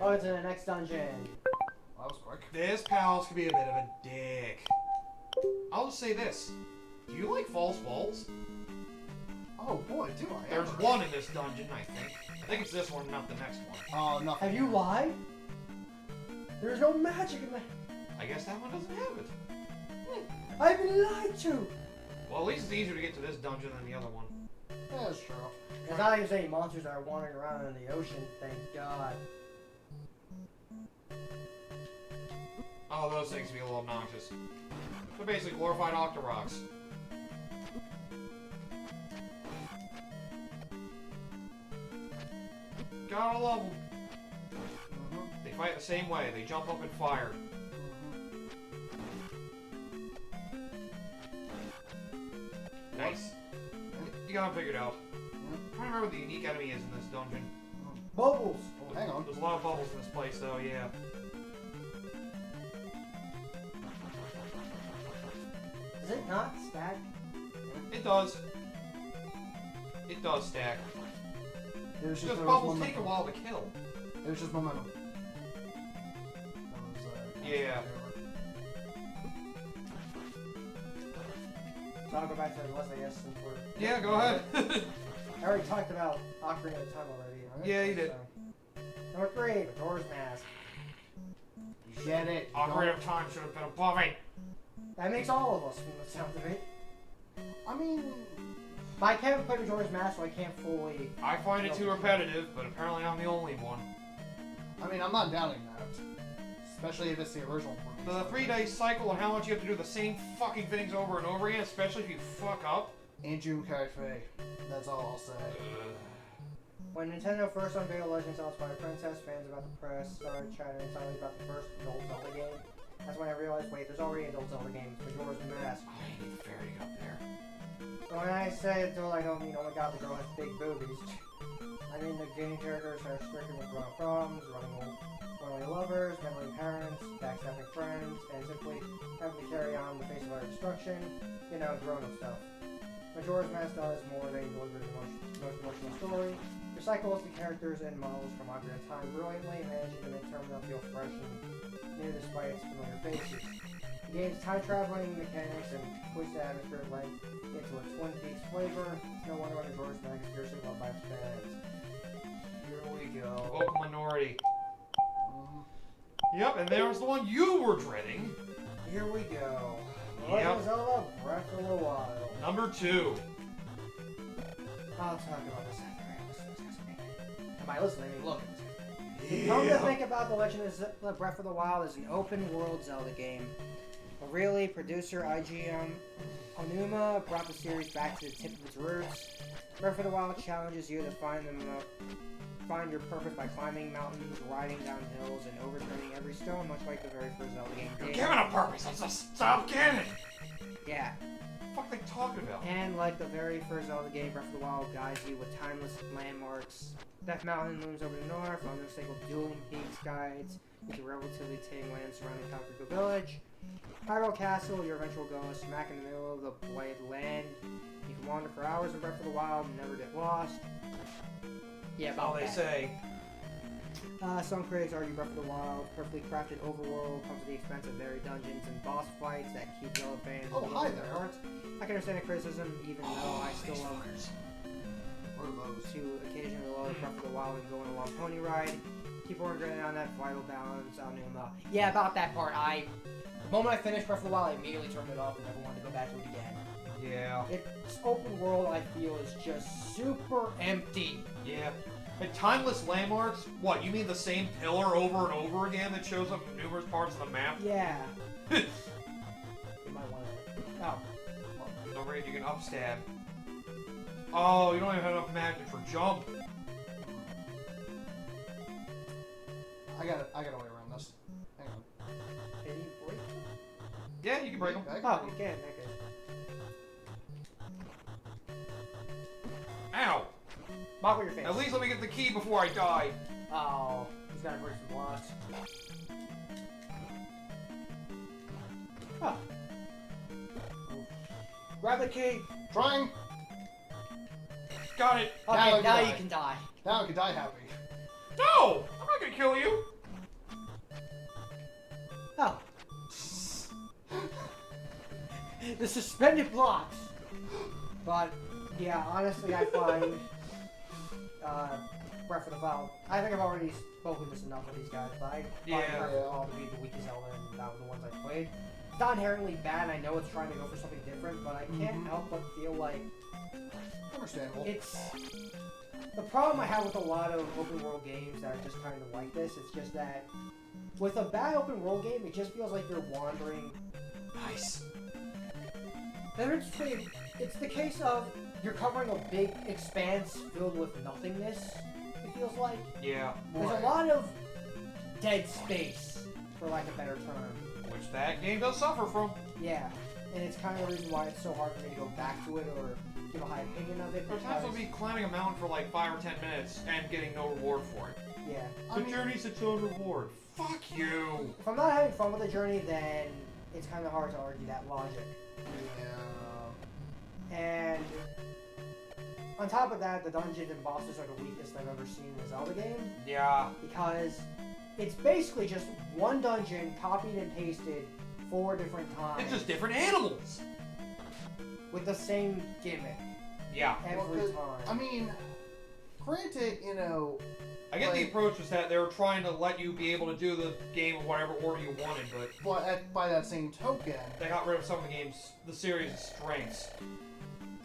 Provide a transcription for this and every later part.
Welcome to the next dungeon. That was quick. This palace could be a bit of a dick. I'll just say this. Do you like false walls? Oh boy, do I There's ever. one in this dungeon, I think. I think it's this one, not the next one. Oh, nothing. Have you lied? There's no magic in that. I guess that one doesn't have it. I've been lied to. Well, at least it's easier to get to this dungeon than the other one. Yeah, that's true. It's not like there's any monsters that are wandering around in the ocean, thank God. Oh, those things can be a little obnoxious. They're basically glorified Octoroks. Gotta love them. They fight the same way. They jump up and fire. Nice. You got them figured out. I'm trying to remember what the unique enemy is in this dungeon. Bubbles. Oh, hang on. There's a lot of bubbles in this place, though, yeah. Does it not stack? It does. It does stack. It was Because just bubbles take a while to kill. It was just momentum. Yeah. So I'll go back to the list, I guess, since we're... Yeah, go ahead. I already talked about Ocarina of Time already, right? Yeah, you did. So. Number 3, Majora's Mask. You get it. Ocarina of Time should have been above it. That makes all of us from the sound of it. I mean... But I can't play Majora's Mask, so I can't fully... I find it too repetitive, but apparently I'm the only one. I mean, I'm not doubting that. Especially if it's the original one. The 3-day cycle and how much you have to do the same fucking things over and over again, especially if you fuck up. Andrew Cafe. That's all I'll say. When Nintendo first unveiled Legend of Zelda Princess, fans about the press started chattering silently about the first adult Zelda game. That's when I realized, wait, there's already an adult Zelda game, Majora's Mask. I need the fairy up there. So when I say adult, I don't mean, oh my god, the girl has big boobies. I mean the game characters are stricken with grown-up problems, runaway lovers, meddling parents, backstabbing friends, and simply having to carry on in the face of our destruction. You know, grown-up stuff. Majora's Mask does more than deliver the most emotional story. Recycles the characters and models from Ocarina of Time brilliantly, managing to make Terminal feel fresh and new despite its familiar faces. The game's time-traveling mechanics and twisted atmosphere blend into a Twin Peaks flavor. It's no wonder why Majora's Mask is fiercely loved by its fans. Here we go. Vocal minority. Yep, and there's the one you were dreading. Here we go. Yep. Legend of Zelda Breath of the Wild. Number 2. I'll talk about this after I listen to this guy's Am I listening? I mean, look at this. Come to think about The Legend of Zelda Breath of the Wild as an open-world Zelda game. But really, producer IGM Onuma brought the series back to the tip of its roots. Breath of the Wild challenges you to find your purpose by climbing mountains, riding down hills, and overturning every stone, much like the very first Zelda game You're did. given a purpose, let's just stop getting. Yeah. What the fuck are they talking about? And like the very first Zelda game, Breath of the Wild guides you with timeless landmarks. Death Mountain looms over the north, unmistakable Doom Peaks guides into relatively tame land surrounding Kalkrika Village. Hyrule Castle, your eventual goal is smack in the middle of the Blighted Land. You can wander for hours in Breath of the Wild and never get lost. Yeah, That's all about they that. say. Some critics argue Breath of the Wild, perfectly crafted overworld, comes at the expense of varied dungeons and boss fights that keep Zelda fans Oh, hi in their there. hearts. I can understand the criticism, even though I still love What are those? to occasionally load Breath of the Wild and go on a long pony ride. Keep working on that vital balance. Yeah, about that part. The moment I finished Breath of the Wild, I immediately turned it off and never wanted to go back to it again. Yeah. Its open world, I feel, is just super empty. Yeah. And timeless landmarks? What, you mean the same pillar over and over again that shows up in numerous parts of the map? Yeah. You might want to. Oh. Well, don't worry, you can upstab. Oh, you don't even have enough magic for jump. I got a way around this. Hang on. Can you break them? Yeah, you can break them. Oh, you can. Okay. Ow! Mock with your face. At least let me get the key before I die. Oh, he's gotta break some blocks. Oh. Grab the key. Trying. Got it. Okay, now Now you can die. Now I can die happy. No! I'm not gonna kill you. The suspended blocks. But yeah, honestly, I find Breath of the Wild. I think I've already spoken this enough with these guys, but I find Breath of the Wild to be the weakest Zelda, and that was the ones I played. It's not inherently bad. I know it's trying to go for something different, but I can't help but feel like Understandable. it's the problem I have with a lot of open world games that are just kind of like this. It's just that with a bad open world game, it just feels like you're wandering. Nice. It's the case of you're covering a big expanse filled with nothingness. It feels like Yeah. there's a lot of dead space, for lack of a better term. Which that game does suffer from. Yeah, and it's kind of the reason why it's so hard for me to go back to it or give a high opinion of it. There's times I'll be climbing a mountain for like 5 or 10 minutes and getting no reward for it. Yeah. The journey's its own reward. Fuck you. If I'm not having fun with the journey, then it's kind of hard to argue that logic. Yeah. And on top of that, the dungeons and bosses are the weakest I've ever seen in a Zelda game. Yeah. Because it's basically just one dungeon copied and pasted 4 different times. It's just different animals. With the same gimmick. Yeah. Every time. I mean, granted, you know, I get the approach was that they were trying to let you be able to do the game in whatever order you wanted, but by that same token, they got rid of some of the series' strengths.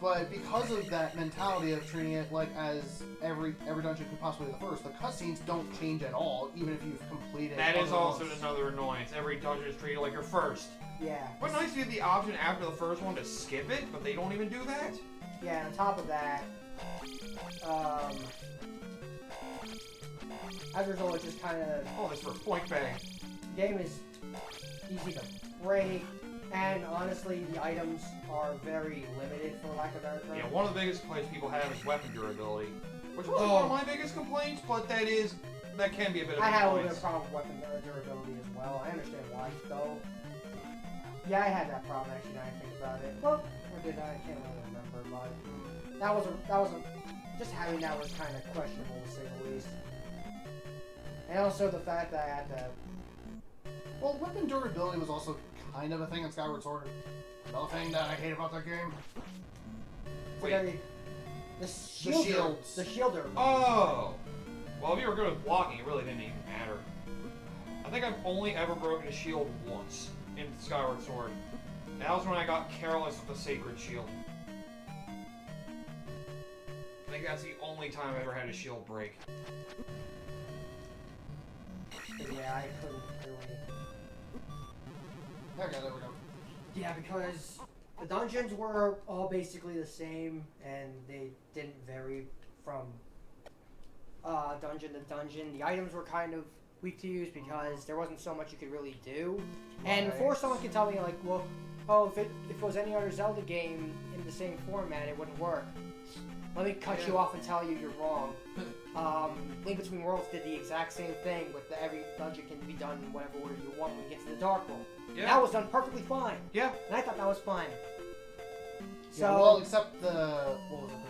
but because of that mentality of treating it like as every dungeon could possibly be the first, the cutscenes don't change at all, even if you've completed. That is other also ones. another annoyance. Every dungeon is treated like your first. Yeah. But nice to have the option after the first one to skip it, but they don't even do that. Yeah, and on top of that, as a result, it just kind of... Oh, this for point bang. The game is easy to break, and honestly, the items are very limited, for lack of a better term. Yeah, one of the biggest complaints people have is weapon durability. Which wasn't one of my biggest complaints, but that can be a bit of I an had a little bit annoyance. of problem with weapon durability as well. I understand why, though. Yeah, I had that problem actually. Now I think about it. Well, or did I? I can't really remember, but that was a just having that was kind of questionable to say the least. And also the fact that I had to. Well, weapon durability was also kind of a thing in Skyward Sword. Another thing that I hate about that game. Wait. The shields. The shielder. Oh! Well, if you were good at blocking, it really didn't even matter. I think I've only ever broken a shield once in Skyward Sword. And that was when I got careless with the Sacred Shield. I think that's the only time I've ever had a shield break. But yeah, I couldn't really. Okay, there we go. Yeah, because the dungeons were all basically the same, and they didn't vary from dungeon to dungeon. The items were kind of weak to use because there wasn't so much you could really do. And before someone could tell me, like, well, oh, if it was any other Zelda game in the same format, it wouldn't work. Let me cut you off and tell you you're wrong. Link Between Worlds did the exact same thing with every dungeon can be done in whatever order you want when you get to the Dark World. Yeah. That was done perfectly fine. Yeah. And I thought that was fine. So, Yeah, well, except the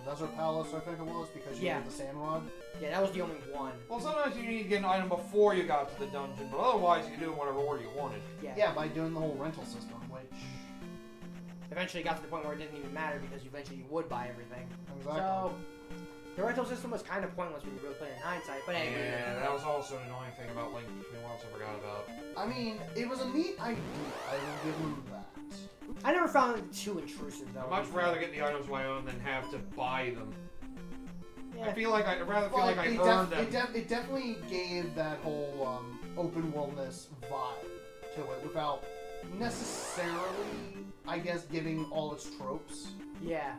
Desert Palace, I think it was, because you needed the Sand Rod. yeah, that was the only one. Well, sometimes you need to get an item before you got to the dungeon, but otherwise you do it in whatever order you wanted. Yeah, by doing the whole rental system, which... Eventually got to the point where it didn't even matter because eventually you would buy everything. Exactly. So, the rental system was kind of pointless when you really put it in hindsight, but anyway. Yeah, that was also an annoying thing about Link Between Worlds I forgot about. I mean, it was a neat idea. I will give them that. I never found it too intrusive, though. I'd much rather get the items of my own than have to buy them. Yeah. I feel like I'd rather feel like I it earned them. It definitely gave that whole open worldness vibe to it without necessarily, I guess, giving all its tropes. Yeah.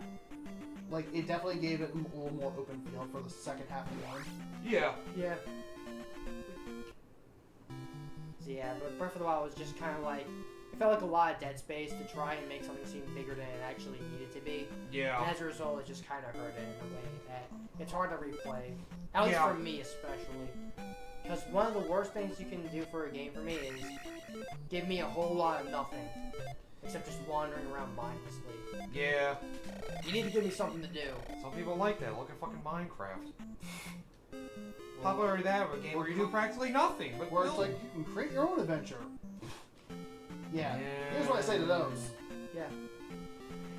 Like, it definitely gave it a little more open feel for the second half of the game. Yeah. Yeah. So yeah, but Breath of the Wild was just kind of like, it felt like a lot of dead space to try and make something seem bigger than it actually needed to be. Yeah. And as a result, it just kind of hurt it in a way that it's hard to replay. At least for me, especially. Because one of the worst things you can do for a game for me is give me a whole lot of nothing. Except just wandering around mindlessly. Yeah. You need to give me something to do. Some people like that. Look at fucking Minecraft. Popularity that of a game where you do practically nothing, but Where it's like, you can create your own adventure. Yeah. Here's what I say to those. Yeah.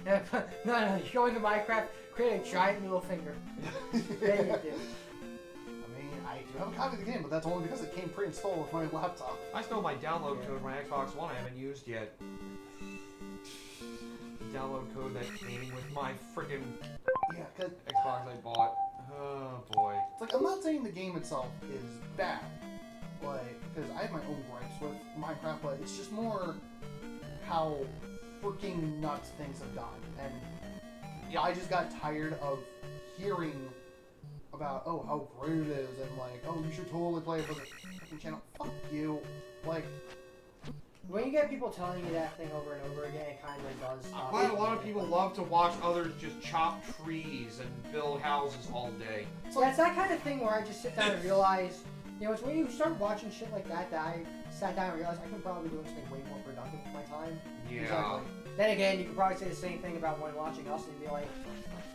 No, you go into Minecraft, create a giant middle finger. Then you do. I mean, I do have a copy of the game, but that's only because it came pre-installed with my laptop. I still have my download code for my Xbox One I haven't used yet. The download code that came with my freaking Yeah, because Xbox I bought. Oh boy. it's like, I'm not saying the game itself is bad, like, because I have my own gripes with Minecraft, but it's just more how freaking nuts things have gotten. And yeah, I just got tired of hearing about, oh, how great it is, and like, oh, you should totally play it for the freaking channel. Fuck you. Like, When you get people telling you that thing over and over again, it kind of does I'm stop. glad a lot of people love to watch others just chop trees and build houses all day. Yeah, it's that kind of thing where I just sit down and realize, you know, it's when you start watching shit like that that I sat down and realized I can probably be doing something way more productive with my time. Yeah. Exactly. Then again, you could probably say the same thing about when watching us and be like,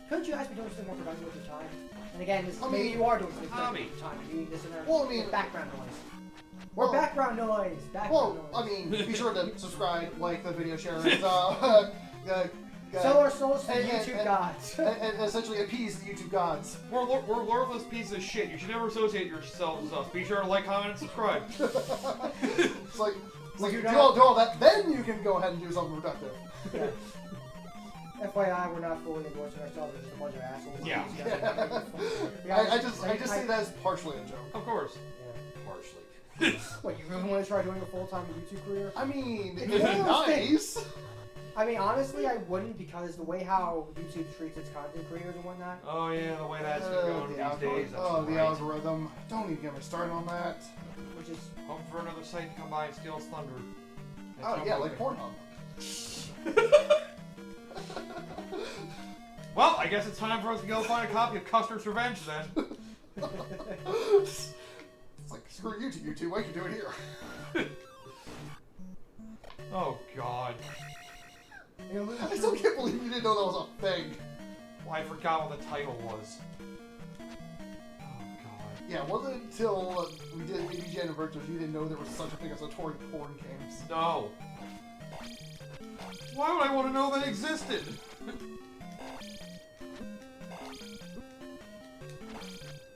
couldn't you guys be doing something more productive with your time? And again, this, maybe you are doing something productive with your time. You need this in there. Well, I mean, background noise. Or background noise. Background noise. I mean, be sure to subscribe, like the video, share, and sell our souls to the and- YouTube and- gods. and essentially appease the YouTube gods. We're worthless pieces of shit. You should never associate yourselves with us. Be sure to like, comment, and subscribe. It's like, Well, do you're not- all that, then you can go ahead and do something productive. Yeah. FYI, we're not fully endorsing ourselves. We're just a bunch of assholes. Yeah. I just say that as partially a joke. Of course. Yeah. Partially. What, you really want to try doing a full-time YouTube career? I mean, it'd It's be one of those things. nice. I mean, honestly, I wouldn't because the way how YouTube treats its content creators and whatnot. Oh yeah, the way that's going these days. That's the great. algorithm. Don't even get me started on that. Which is, Hope for another site to come by and steal its thunder. Oh That's yeah, no like good. Pornhub. Well, I guess it's time for us to go find a copy of Custer's Revenge then. It's like, screw you to YouTube, I can do it here. Oh god. I still can't believe you didn't know that was a thing. Well, I forgot what the title was. Oh god. Yeah, it wasn't until we did ABG Anniversaries you didn't know there was such a thing as Atari porn games. No. Why would I want to know that existed?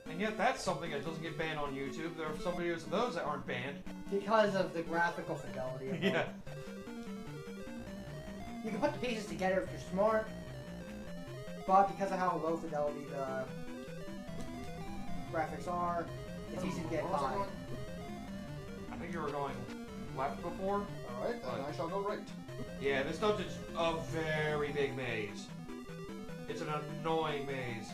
And yet that's something that doesn't get banned on YouTube. There are some videos of those that aren't banned. because of the graphical fidelity of them. Yeah. You can put the pieces together if you're smart, but because of how low fidelity the graphics are, it's easy to get Where was I by. going? I think you were going left before. Alright, then I shall go right. Yeah, this dungeon's a very big maze. It's an annoying maze.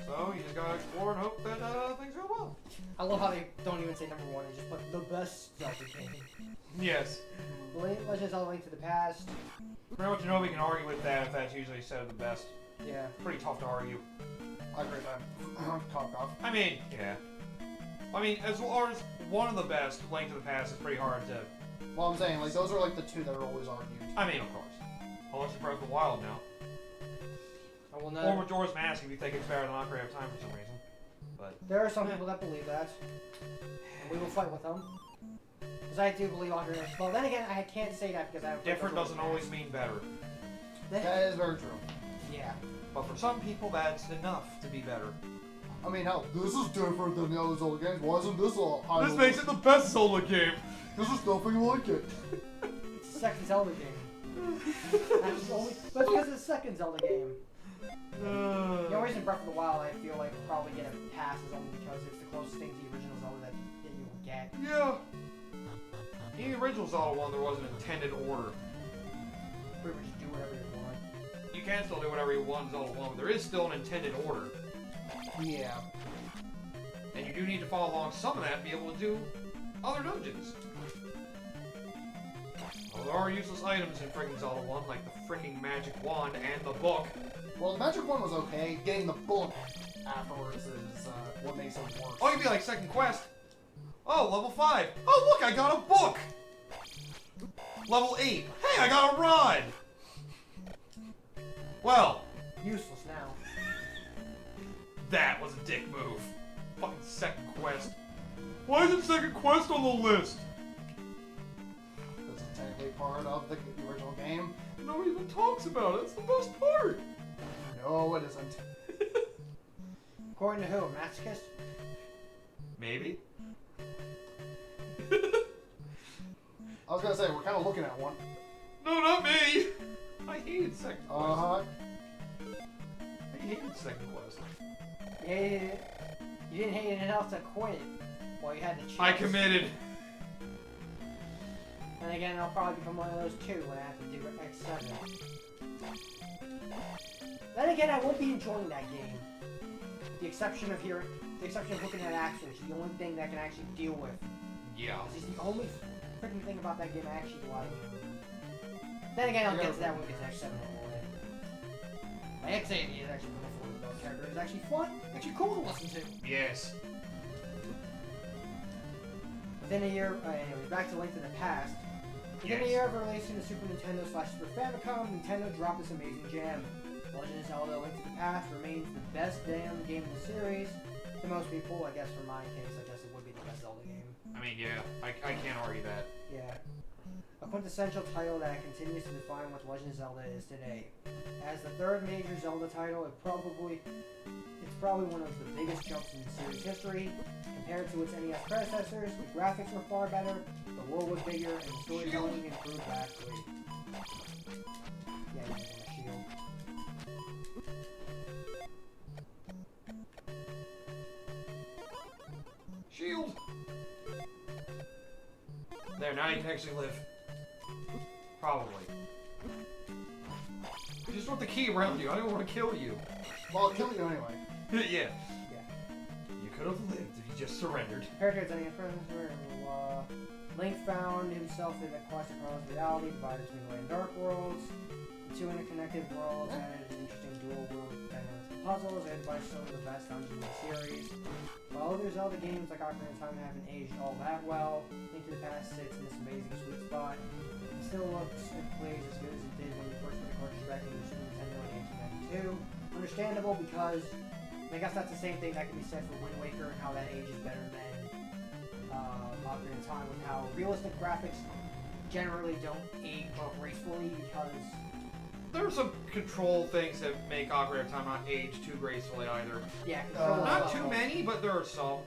So you just gotta explore and hope that things go well. I love how they don't even say number one, they just put the best Zelda game. Yes. Legend of Zelda: Link to the Past. Pretty much we can argue with that if that's usually said the best. Yeah. Pretty tough to argue. I agree with that. Cough, cough. I mean, yeah. I mean, as far as one of the best, Link to the Past is pretty hard to... Well, I'm saying, like, those are like the two that are always argued. I mean, of course. Unless you Breath of the Wild now. I will Or not. Majora's Mask if you think it's better than Ocarina of Time for some reason. But... There are some people that believe that. We will fight with them. Because I do believe Ocarina. Well, then again, I can't say that because I have. Different doesn't always mean better. That is very true. Yeah. But for some people, that's enough to be better. I mean, hell, this is different than the other Zelda games. Why isn't this a high This makes it the best Zelda game! This is nothing like it. It's the second Zelda game. That's only, but it's because it's the second Zelda game. The only reason Breath of the Wild I feel like will probably get a pass is only because it's the closest thing to the original Zelda that you will get. Yeah. In the original Zelda 1, there was an intended order. Pretty much do whatever you want. You can still do whatever you want in Zelda 1, but there is still an intended order. Yeah. And you do need to follow along some of that and be able to do other dungeons. Well, there are useless items in freaking Zelda 1, like the freaking magic wand and the book. Well, the magic one was okay. Getting the book afterwards is what makes it worse. Oh, you'd be like, second quest. Oh, level 5. Oh, look, I got a book. Level 8. Hey, I got a rod. Well, Useless now. that was a dick move. Fucking second quest. Why isn't second quest on the list? Because it's technically part of the original game. Nobody even talks about it. It's the best part. No, it isn't. According to who? A masochist? Maybe. I was gonna say, we're kind of looking at one. No, not me. I hated Second Quest. Uh-huh. I hated Second Quest. You hated it. You didn't hate it enough to quit. Well, you had the chance. I committed. And again, I'll probably become one of those too when I have to do X7. Then again, I won't be enjoying that game. The exception of looking at action, which is the only thing that I can actually deal with. Yeah. This is the only freaking thing about that game I actually like. Then again, I'll get to that when we get to X7 anyway. My X8 is actually one of my favorite character. It's actually fun, actually cool to listen to. Yes. Within a year, anyways, back to Link to the Past. Within a year of releasing the Super Nintendo / Super Famicom, Nintendo dropped this amazing gem. Legend of Zelda: Link to the Past remains the best damn game in the series. To most people, I guess for my case, I guess it would be the best Zelda game. I mean, yeah, I can't argue that. Yeah. A quintessential title that continues to define what Legend of Zelda is today. As the third major Zelda title, it's probably one of the biggest jumps in the series' history. Compared to its NES predecessors, the graphics were far better, the world was bigger, and the storytelling improved vastly. Yeah, you need a shield. Shield! There, now you can actually live. Probably. I just want the key around you. I don't want to kill you. Well, I'll kill you anyway. Yeah. You could have lived if you just surrendered. Characters and presence Link found himself in a quest across reality divided between light and dark worlds. The two interconnected worlds added interesting dual world dynamics and puzzles, and by some of the best dungeons in the series. While other Zelda games like Ocarina of Time haven't aged all that well, Link to the Past sits in this amazing sweet spot. It still looks and plays as good as it did when you first put the cartridge back in the Super Nintendo in 1992. Understandable because I guess that's the same thing that can be said for Wind Waker and how that ages better than Ocarina of Time, with how realistic graphics generally don't age gracefully because There's some control things that make Ocarina of Time not age too gracefully either. yeah, Not too many, but there are some.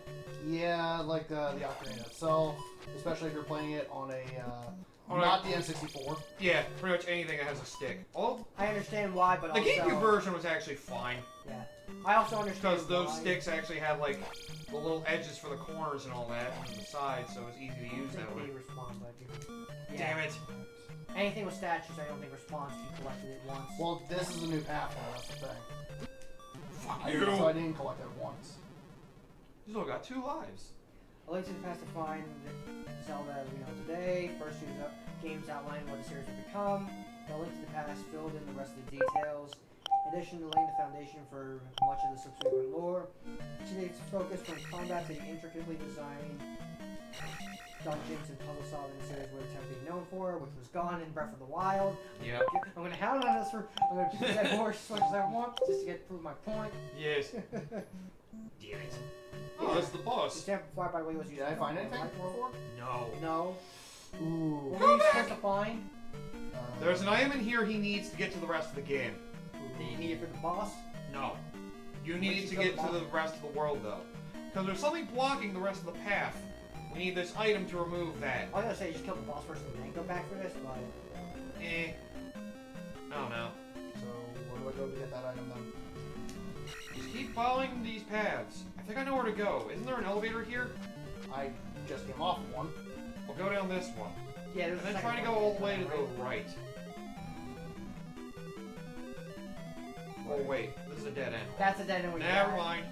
Yeah, like the Ocarina itself, especially if you're playing it on a not the N64. Yeah, pretty much anything that has a stick. Oh, I understand why, but the also GameCube version was actually fine. yeah, I also understand Because those why. sticks actually had like the little edges for the corners and all that on the sides, so it was easy to use that way. They respond, but Damn it! Anything with statues, I don't think responds if you collected it once. Well, this is a new path now, that's the thing. Fuck So I you! didn't collect it once. You still got 2 lives. A Link to the Past defined Zelda as we know today. First two games outline what the series will become. The Link to the Past filled in the rest of the details. In addition to laying the foundation for much of the subsequent lore, each of its focus from combat to the intricately designed dungeons and puzzle solving series were attempted to be known for, which was gone in Breath of the Wild. Yep. I'm gonna hound on this for I'm gonna beat that horse as much as I want just to prove my point. Yes. Damn it. Oh, that's the The boss. amplified by Leo's Did I find anything before? No. No. Ooh. What Go were you back! supposed to find? There's an item in here he needs to get to the rest of the game. Did you need it for the boss? No. You need you it to go get to back? the rest of the world, though. Because there's something blocking the rest of the path. We need this item to remove that. I was gonna say just kill the boss first and then go back for this, but Eh. I don't know. So, where do I go to get that item then? Just keep following these paths. I think I know where to go. Isn't there an elevator here? I just came off of one. We'll go down this one. yeah, And there's then a try to second go one. all the way to the right. Oh wait, this is a dead end. That's a dead end. when you Never die. mind.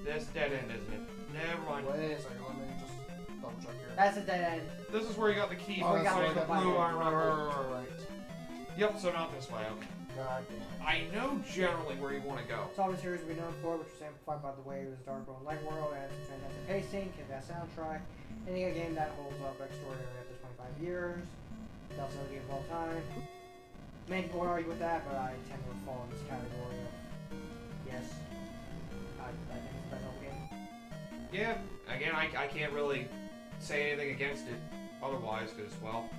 That's a dead end, isn't it? Never mind. Wait a second, let me just double check here. That's a dead end. This is where you got the key Oh, for we got the it. blue Right, armor. right. Yep, so not this way. Okay. God damn it. I know generally where you want to go. Solving series will be known for, which was amplified by the way it was Dark World and Light World, and some fantastic pacing, kick-ass soundtrack, and a game that holds up extraordinary after 25 years. Best selling game of all time. Many people would argue with that, but I tend to fall in this category of yes. I think it's the best selling game. Yeah, again, I can't really say anything against it otherwise, because, well,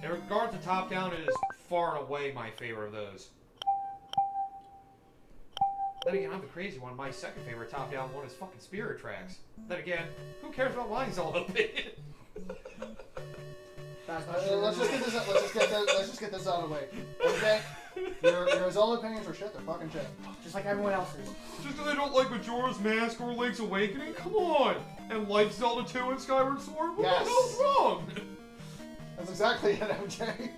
In regards to top-down, it is far and away my favorite of those. Then again, I'm the crazy one. My second favorite top-down one is fucking Spirit Tracks. Then again, who cares about my Zelda opinion? Let's just get this. Let's just get this out of the way. Okay. Your Zelda opinions are shit. They're fucking shit. Just like everyone else's. Just because I don't like Majora's Mask or Link's Awakening? Come on! And like Zelda 2 and Skyward Sword? What the hell's wrong? That's exactly it, MJ.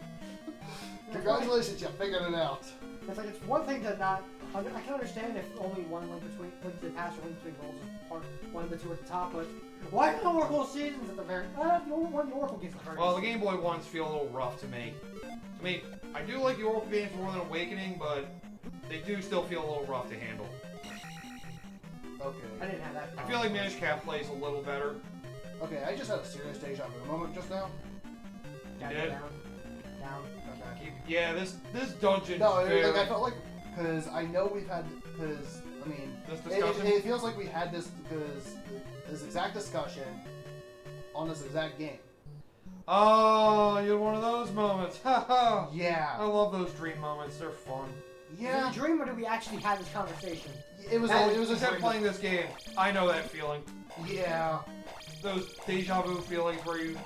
Congratulations, you figured it out. It's like, it's one thing to not... I can understand if only one Link to the Past or Link Between Worlds is part one of the two at the top, but why the Oracle Seasons at the very... one Oracle games at the very... Well, the Game Boy ones feel a little rough to me. I mean, I do like the Oracle games more than Awakening, but they do still feel a little rough to handle. Okay. I didn't have that problem. I feel like Minish Cap plays a little better. Okay, I just had a serious deja vu moment just now. You did? Down. Okay. Yeah, this dungeon. No, like, I felt like... Because I know we've had... Because, I mean... This discussion? It feels like we had this... Because this exact discussion on this exact game. Oh, you had one of those moments. Haha. Yeah. I love those dream moments. They're fun. Yeah. Was it a dream or did we actually have this conversation? It was Just a him playing this game. I know that feeling. Yeah. Those deja vu feelings where you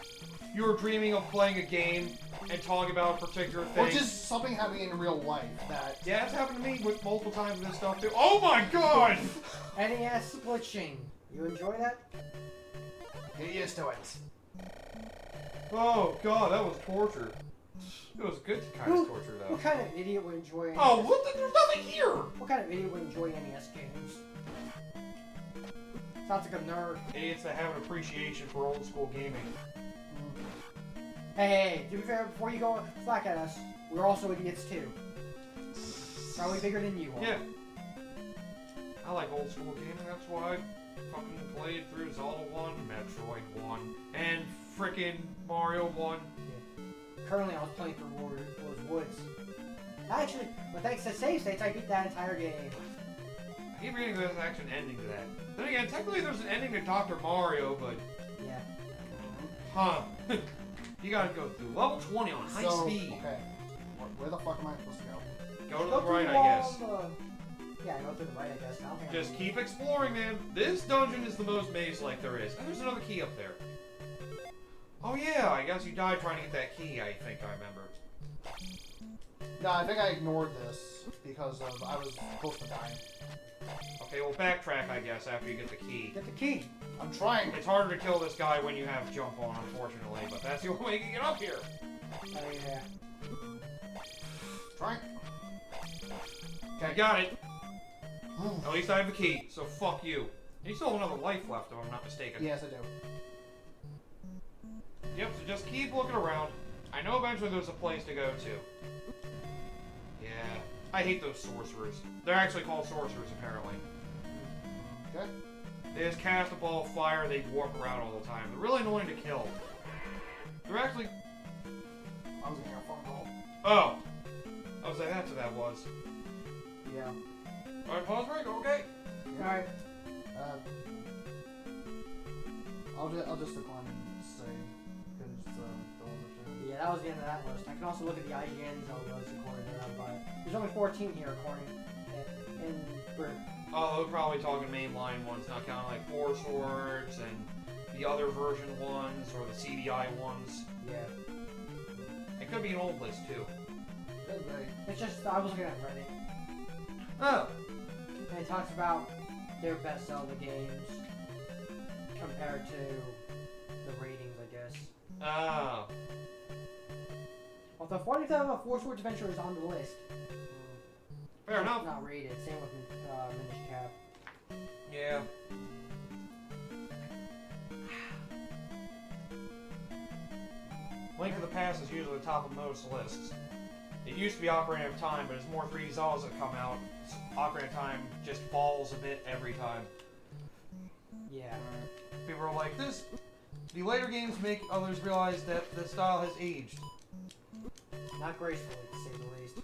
were dreaming of playing a game and talking about a particular thing. Or just something happening in real life that... Yeah, it's happened to me with multiple times with this stuff too. Oh my god! NES glitching. You enjoy that? Get used to it. Oh god, that was torture. It was good kind of torture though. What kind of idiot would enjoy NES? Oh, what the, there's nothing here! What kind of idiot would enjoy NES games? Sounds like a nerd. Idiots that have an appreciation for old school gaming. Hey, to be fair, before you go flack at us, we're also idiots too. Probably bigger than you are. Yeah. I like old school gaming, that's why I fucking played through Zelda 1, Metroid 1, and frickin' Mario 1. Currently, I was playing through those woods. Actually, but thanks to save states, I beat that entire game. I keep reading there's actually an ending to that. Then again, technically there's an ending to Dr. Mario, but... Yeah. Huh. You gotta go through level 20 on high speed. Okay. Where the fuck am I supposed to go? Go to the right, I guess. Yeah, go to the right, I guess. Just keep exploring, man. This dungeon is the most maze-like there is. And there's another key up there. Oh yeah, I guess you died trying to get that key, I think I remember. No, I think I ignored this because I was supposed to die. Okay, well backtrack, I guess, after you get the key. Get the key. I'm trying. It's harder to kill this guy when you have jump on, unfortunately, but that's the only way you can get up here. Oh yeah. Trying. Okay, got it. At least I have the key, so fuck you. And you still have another life left, if I'm not mistaken. Yes, I do. Yep, so just keep looking around. I know eventually there's a place to go to. Yeah, I hate those sorcerers. They're actually called sorcerers, apparently. Okay. They just cast a ball of fire, they warp around all the time. They're really annoying to kill. They're actually... I was getting a phone call. Oh! I was like, that's what that was. Yeah. Alright, pause break, okay. Alright. I'll just decline and say because Yeah, that was the end of that list. I can also look at the IGN Zeldas according to that, but there's only 14 here according in for. Oh, they're probably talking mainline ones, not counting like Four Swords and the other version ones or the CDI ones. Yeah. It could be an old list too. Good day. It's just I was looking at Reddit. Oh. And it talks about their best Zelda games compared to the ratings, I guess. Oh. Although 40th Four Swords Adventure is on the list. Fair enough. It's not rated. Same with Minish Cap. Yeah. Link to the Past is usually the top of most lists. It used to be Ocarina of Time, but as more 3D Zeldas have come out, Ocarina of Time just falls a bit every time. Yeah. People are like, this... The later games make others realize that the style has aged. Not gracefully, to say the least.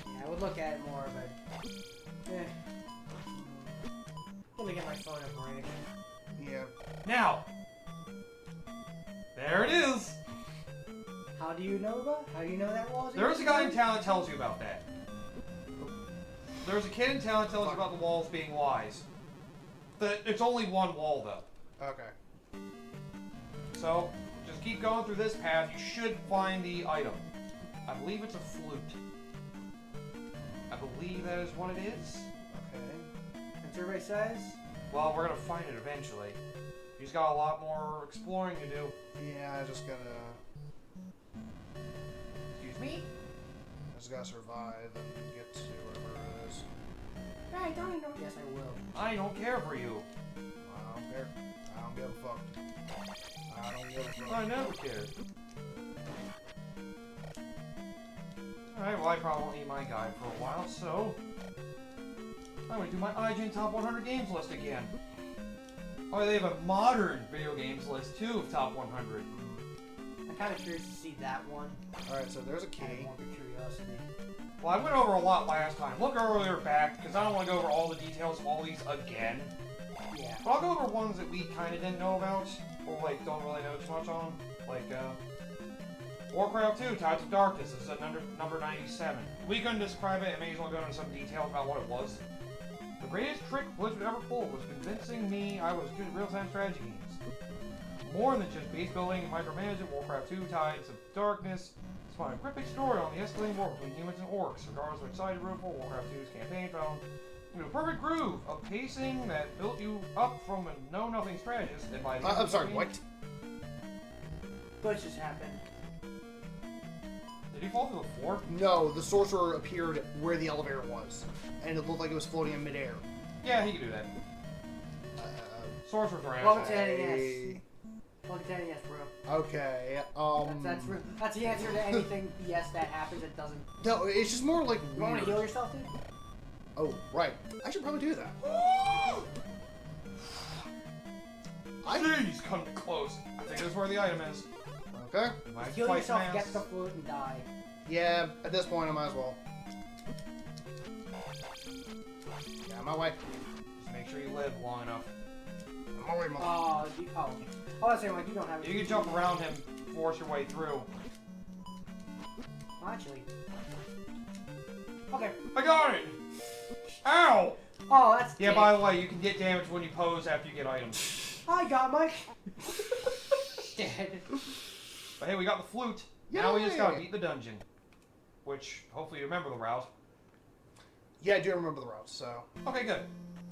Yeah, I would look at it more, but... Eh. Let me get my phone up right. Yeah. Now! There it is. How do you know that wall's There's a guy in town that tells you about that. There's a kid in town that tells you about the walls being wise. It's only one wall though. Okay. So, just keep going through this path. You should find the item. I believe it's a flute. I believe that is what it is. Okay. And survey says? Well, we're gonna find it eventually. He's got a lot more exploring to do. Yeah, I just gotta survive and get to wherever it is. I don't know. Yes, I will. I don't care for you. I don't care. I don't give a fuck. I don't give a fuck. I never cared. Alright, well I probably won't need my guide for a while, so I'm gonna do my IGN Top 100 Games list again. Oh, they have a modern video games list too of Top 100. I'm kind of curious to see that one. Alright, so there's a I key. have more curiosity. Well, I went over a lot last time. Look earlier back, because I don't want to go over all the details of all these again. Yeah. But I'll go over ones that we kind of didn't know about, or like don't really know too much on. Like, Warcraft 2, Tides of Darkness, this is at number 97. We couldn't describe it, I may as well go into some details about what it was. The greatest trick Blizzard ever pulled was convincing me I was good at real-time strategy games. More than just base building and micromanagement, Warcraft 2, Tides of Darkness spun a gripping story on the escalating war between humans and orcs, regardless of which side you root for. Warcraft 2's campaign found a perfect groove of pacing that built you up from a know-nothing strategist. And by the end I'm of the sorry, game- what? What just happened? Did he fall through the floor? No, the sorcerer appeared where the elevator was, and it looked like it was floating in midair. Yeah, he could do that. Sorcerers are Well, assholes. it's Plug it in, yes, bro. Okay, That's the answer to anything BS that happens. It doesn't. no, it's just more like You want weird. to heal yourself, dude? Oh, right. I should probably do that. Jeez, come close. I think that's where the item is. Okay. Might Heal fight yourself, mass. get the flute, and die. Yeah, at this point I might as well. Yeah, I'm on my way. Just make sure you live long enough. I'm on my way, mother. Oh, I was saying, like, you don't have it. You can jump around him, force your way through. Well, actually. Okay. I got it! Ow! Oh, that's Yeah, dead. by the way, you can get damage when you pose after you get items. I got my. Dead. But hey, we got the flute. Now we just gotta Yay! beat the dungeon. Which, hopefully you remember the route. Yeah, I do remember the route, so. Okay, good.